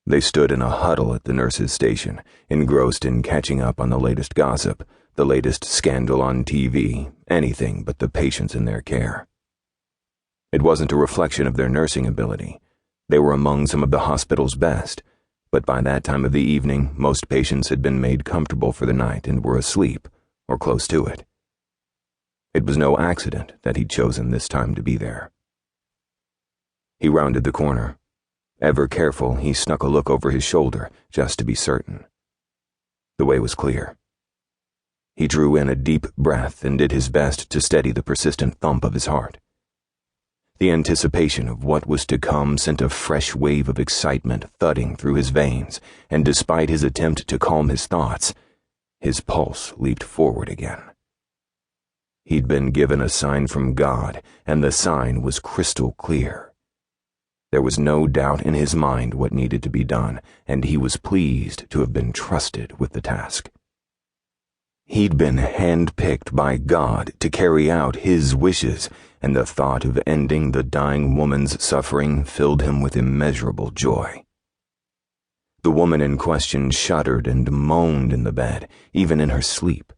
They stood in a huddle at the nurse's station, engrossed in catching up on the latest gossip, the latest scandal on TV, anything but the patients in their care. It wasn't a reflection of their nursing ability. They were among some of the hospital's best, but by that time of the evening, most patients had been made comfortable for the night and were asleep, or close to it. It was no accident that he'd chosen this time to be there. He rounded the corner. Ever careful, he snuck a look over his shoulder, just to be certain. The way was clear. He drew in a deep breath and did his best to steady the persistent thump of his heart. The anticipation of what was to come sent a fresh wave of excitement thudding through his veins, and despite his attempt to calm his thoughts, his pulse leaped forward again. He'd been given a sign from God, and the sign was crystal clear. There was no doubt in his mind what needed to be done, and he was pleased to have been trusted with the task. He'd been handpicked by God to carry out his wishes, and the thought of ending the dying woman's suffering filled him with immeasurable joy. The woman in question shuddered and moaned in the bed, even in her sleep.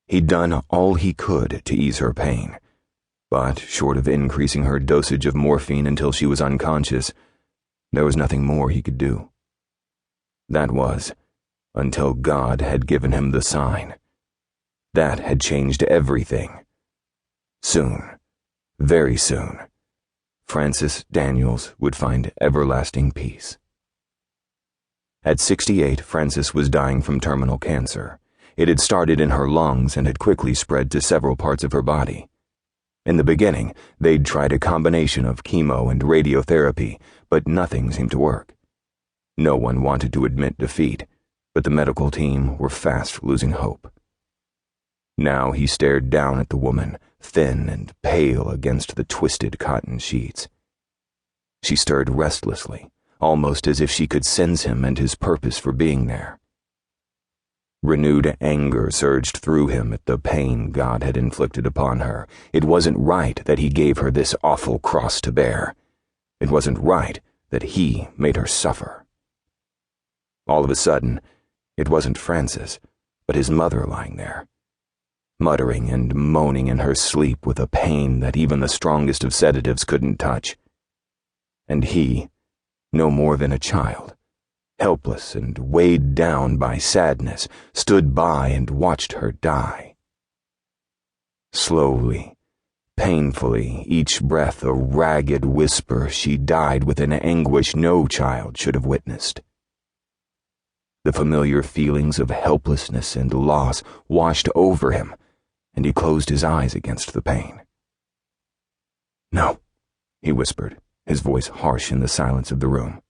He'd done all he could to ease her pain, but short of increasing her dosage of morphine until she was unconscious, there was nothing more he could do. That was, until God had given him the sign. That had changed everything. Soon, very soon, Frances Daniels would find everlasting peace. At 68, Frances was dying from terminal cancer. It had started in her lungs and had quickly spread to several parts of her body. In the beginning, they'd tried a combination of chemo and radiotherapy, but nothing seemed to work. No one wanted to admit defeat, but the medical team were fast losing hope. Now he stared down at the woman, thin and pale against the twisted cotton sheets. She stirred restlessly, almost as if she could sense him and his purpose for being there. Renewed anger surged through him at the pain God had inflicted upon her. It wasn't right that he gave her this awful cross to bear. It wasn't right that he made her suffer. All of a sudden, it wasn't Frances, but his mother lying there, muttering and moaning in her sleep with a pain that even the strongest of sedatives couldn't touch. And he, no more than a child, helpless and weighed down by sadness, stood by and watched her die. Slowly, painfully, each breath a ragged whisper, she died with an anguish no child should have witnessed. The familiar feelings of helplessness and loss washed over him, and he closed his eyes against the pain. "No," he whispered, his voice harsh in the silence of the room.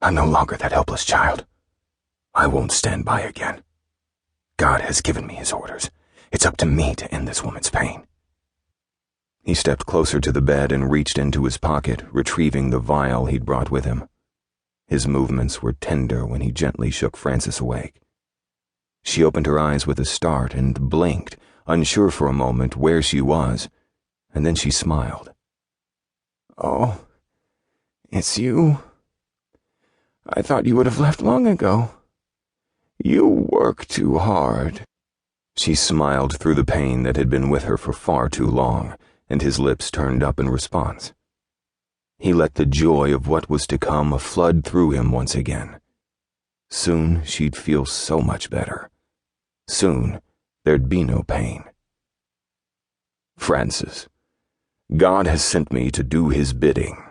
"I'm no longer that helpless child. I won't stand by again. God has given me his orders. It's up to me to end this woman's pain." He stepped closer to the bed and reached into his pocket, retrieving the vial he'd brought with him. His movements were tender when he gently shook Frances awake. She opened her eyes with a start and blinked, unsure for a moment where she was, and then she smiled. "Oh, it's you? I thought you would have left long ago. You work too hard." She smiled through the pain that had been with her for far too long, and his lips turned up in response. He let the joy of what was to come flood through him once again. Soon she'd feel so much better. Soon there'd be no pain. "Frances, God has sent me to do his bidding.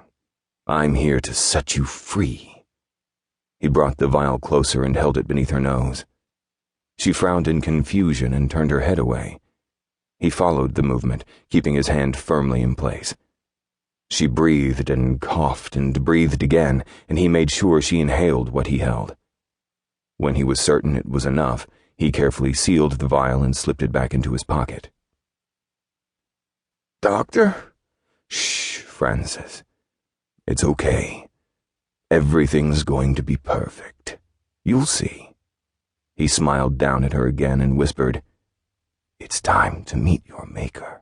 I'm here to set you free." He brought the vial closer and held it beneath her nose. She frowned in confusion and turned her head away. He followed the movement, keeping his hand firmly in place. She breathed and coughed and breathed again, and he made sure she inhaled what he held. When he was certain it was enough, he carefully sealed the vial and slipped it back into his pocket. "Doctor?" "Shh, Frances. It's okay. Everything's going to be perfect. You'll see." He smiled down at her again and whispered, "It's time to meet your maker."